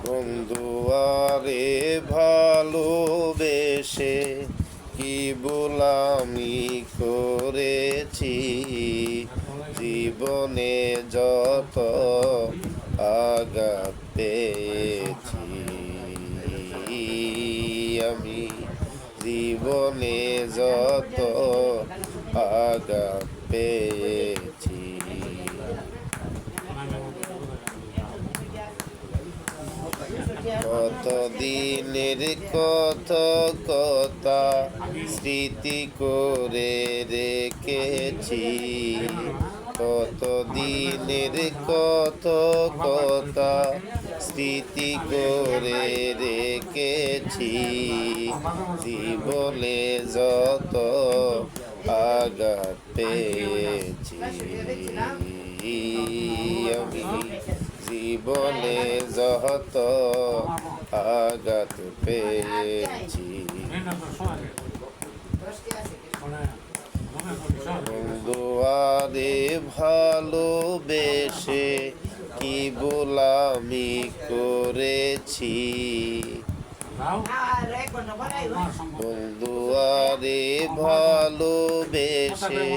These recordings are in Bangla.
বন্ধু আরে ভালোবেসে কি বোলামি করেছি, জীবনে যত আঘাত পেয়েছি আমি, জীবনে যত আঘাত পেয়েছি। কত দিনের কত কথা স্মৃতি করে রেখেছি, কত দিনের কত কথা স্মৃতি করে রেখেছি, জীবনে যত আঘাত পেয়েছি আমি, জীবনে যত আঘাত পেয়েছি। বন্ধু আরে ভালোবেসে কি বোলামি করেছি, বন্ধু আরে ভালোবেসে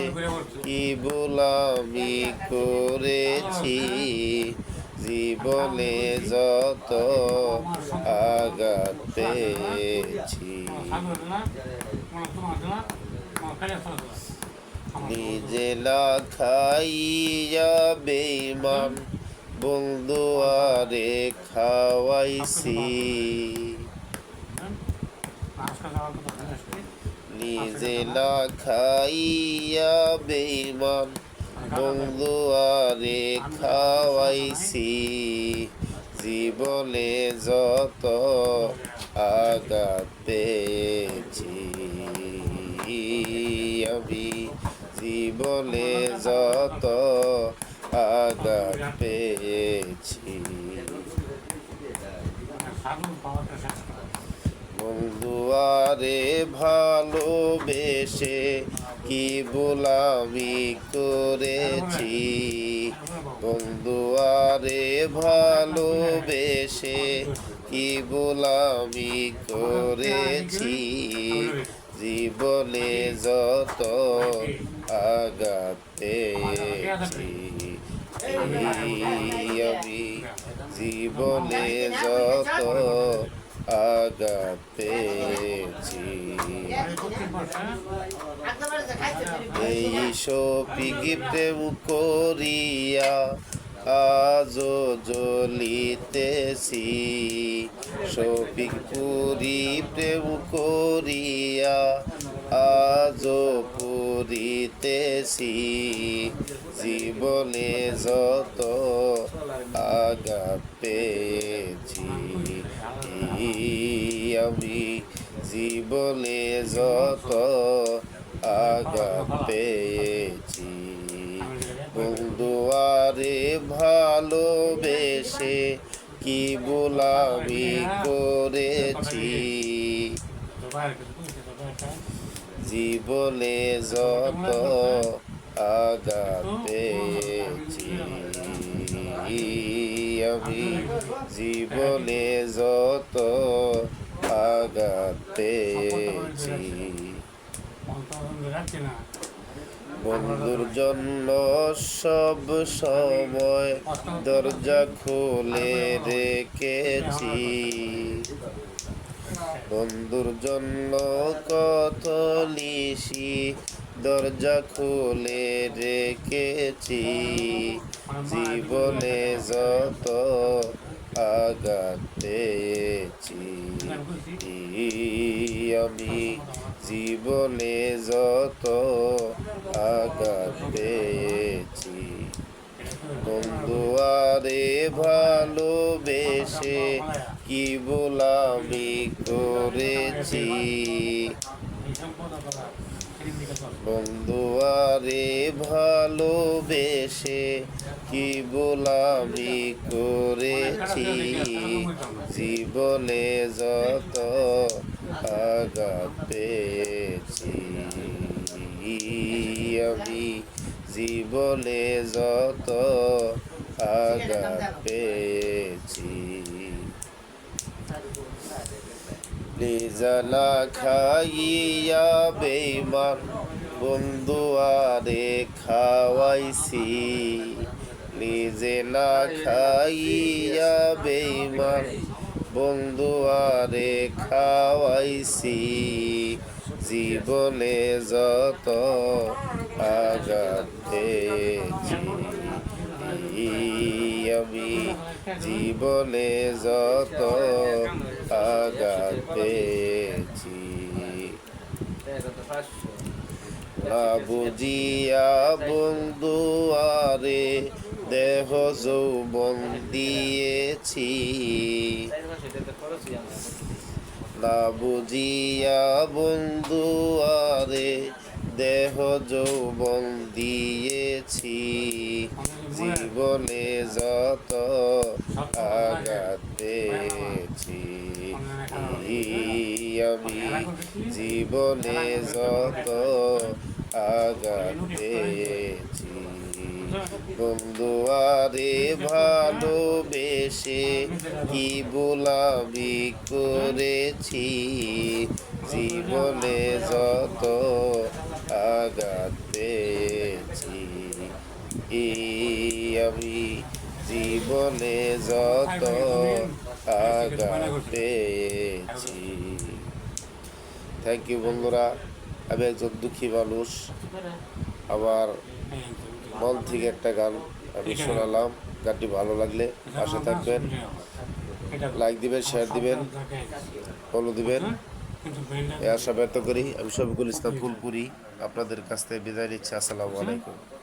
কি বোলামি করেছি, জীবনে যত আঘাত পেয়েছি। নিজে না খাইয়া বেঈমান বন্ধু আরে খাওয়াইছি, নিজে না খাইয়া বেঈমান বন্ধু আরে খাওয়াইছি, জীবনে যত আঘাত পেয়েছি আমি, জীবনে যত আঘাত পেয়েছি। বন্ধু আরে ভালোবেসে কি বোলামি করেছি, বন্ধু আরে ভালোবেসে কি বোলামি করেছি, জীবনে যত আঘাত পেয়েছি আমি, জীবনে যত আঘাত পেয়েছি। এই শফিক প্রেম করিয়া আজও জ্বলিতেছি, শফিক পুরি প্রেম করিয়া আজও পুরিতেছি, জীবনে যত আঘাত পেয়েছি আমি, জীবনে যত আঘাত পেয়েছি। বন্ধু আরে ভালোবেসে কি বোলামি করেছি, জীবনে যত আঘাত পেয়েছি আমি, জীবনে যত আঘাত পেয়েছি। বন্ধুর জন্য সব সময় দরজা খুলে রেখেছি, বন্ধুর জন্য কত নিশি দরজা খুলে রেখেছি, জীবনে যত আঘাত পেয়েছি আমি, জীবনে যত আঘাত পেয়েছি। বন্ধু আরে ভালোবেসে কি বোলামি করেছি, বন্ধু আরে ভালোবেসে কি বোলামি করেছি, জীবনে যত আঘাত পেয়েছি আমি, জীবনে যত আঘাত পেয়েছি। লিজানা খাইয়া বেইমান বন্ধু আরে খাওয়াইছি, নিজে না খাইয়া বেইমান বন্ধু আরে খাওয়াইছি, জীবনে যত আঘাত পেয়েছি আমি, জীবনে যত আঘাত পেয়েছি, না বুঝিয়া বন্ধু আরে দেহ যৌবন দিয়েছি, না বুঝিয়া বন্ধু আরে দেহ যৌবন দিয়েছি, জীবনে যত আঘাত পেয়েছি আমি, জীবনে যত আঘাত পেয়েছি, বন্ধু আরে ভালোবেসে কি বোলামি করেছি, জীবনে যত আঘাত পেয়েছি আমি, জীবনে যত আঘাত পেয়েছি। থ্যাংক ইউ বন্ধুরা। আমি একজন দুঃখী মানুষ, আমার মন থেকে একটা গান আমি শোনালাম। গানটি ভালো লাগলে পাশে থাকবেন, লাইক দিবেন, শেয়ার দিবেন, ফলো দিবেন, এই আশা ব্যক্ত করি। আমি শফিকুল ইসলাম ফুলপুরি আপনাদের কাছ থেকে বিদায় নিচ্ছি। আসসালামু আলাইকুম।